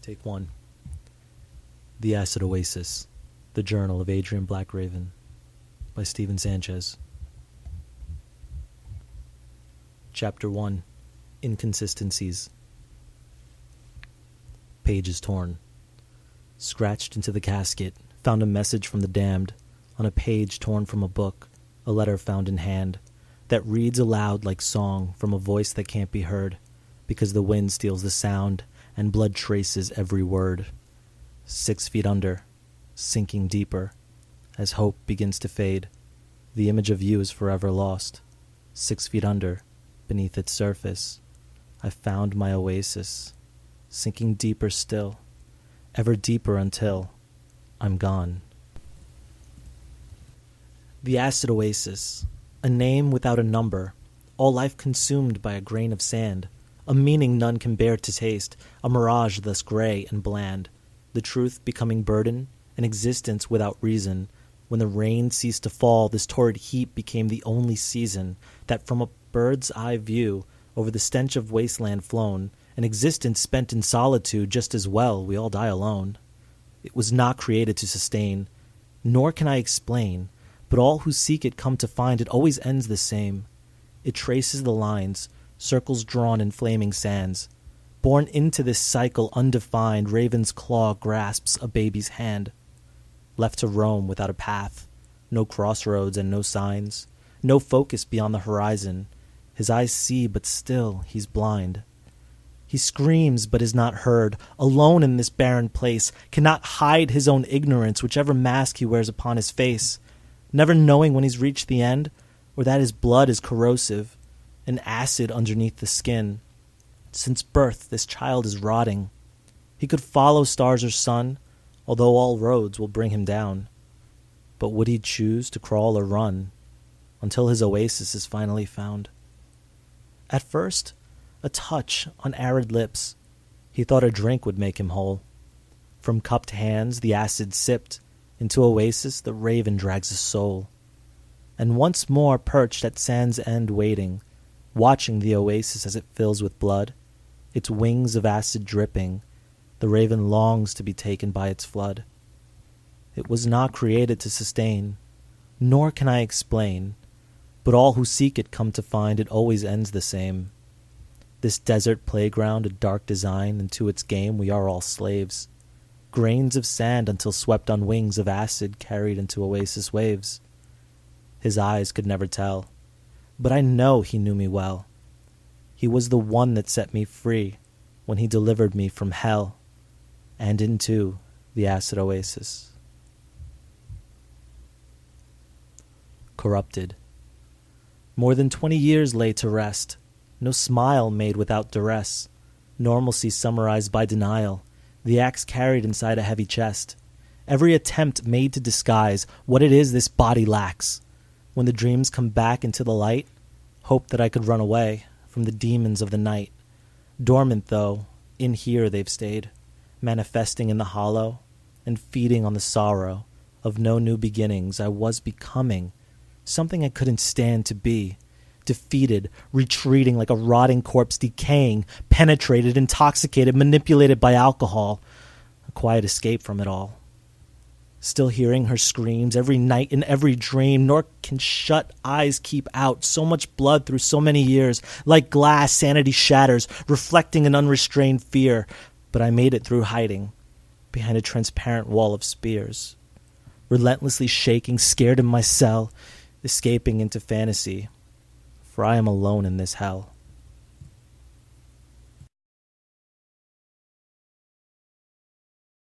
Take 1. The Acid Oasis, The Journal of Adrian Blackraven, by Stephen Sanchez. Chapter 1. Inconsistencies. Pages torn. Scratched into the casket, found a message from the damned, on a page torn from a book, a letter found in hand, that reads aloud like song from a voice that can't be heard, because the wind steals the sound, and blood traces every word. 6 feet under, sinking deeper, as hope begins to fade, the image of you is forever lost. 6 feet under, beneath its surface, I found my oasis, sinking deeper still, ever deeper until I'm gone. The Acid Oasis, a name without a number, all life consumed by a grain of sand, a meaning none can bear to taste, a mirage thus gray and bland, the truth becoming burden, an existence without reason. When the rain ceased to fall, this torrid heat became the only season, that from a bird's eye view, over the stench of wasteland flown, an existence spent in solitude just as well, we all die alone. It was not created to sustain, nor can I explain, but all who seek it come to find it always ends the same. It traces the lines, circles drawn in flaming sands. Born into this cycle undefined, Raven's claw grasps a baby's hand. Left to roam without a path, no crossroads and no signs, no focus beyond the horizon. His eyes see, but still he's blind. He screams, but is not heard, alone in this barren place, cannot hide his own ignorance, whichever mask he wears upon his face, never knowing when he's reached the end, or that his blood is corrosive, an acid underneath the skin. Since birth, this child is rotting. He could follow stars or sun, although all roads will bring him down. But would he choose to crawl or run until his oasis is finally found? At first, a touch on arid lips. He thought a drink would make him whole. From cupped hands, the acid sipped. Into oasis, the raven drags his soul. And once more perched at sand's end waiting, watching the oasis as it fills with blood, its wings of acid dripping, the raven longs to be taken by its flood. It was not created to sustain, nor can I explain, but all who seek it come to find it always ends the same. This desert playground, a dark design, and to its game we are all slaves. Grains of sand until swept on wings of acid carried into oasis waves. His eyes could never tell, but I know he knew me well. He was the one that set me free when he delivered me from hell and into the Acid Oasis. Corrupted. More than 20 years lay to rest, no smile made without duress, normalcy summarized by denial, the axe carried inside a heavy chest, every attempt made to disguise what it is this body lacks. When the dreams come back into the light, hope that I could run away from the demons of the night. Dormant though, in here they've stayed, manifesting in the hollow and feeding on the sorrow of no new beginnings. I was becoming something I couldn't stand to be, defeated, retreating like a rotting corpse, decaying, penetrated, intoxicated, manipulated by alcohol, a quiet escape from it all. Still hearing her screams every night in every dream, nor can shut eyes keep out so much blood through so many years. Like glass, sanity shatters, reflecting an unrestrained fear. But I made it through hiding behind a transparent wall of spears. Relentlessly shaking, scared in my cell, escaping into fantasy. For I am alone in this hell.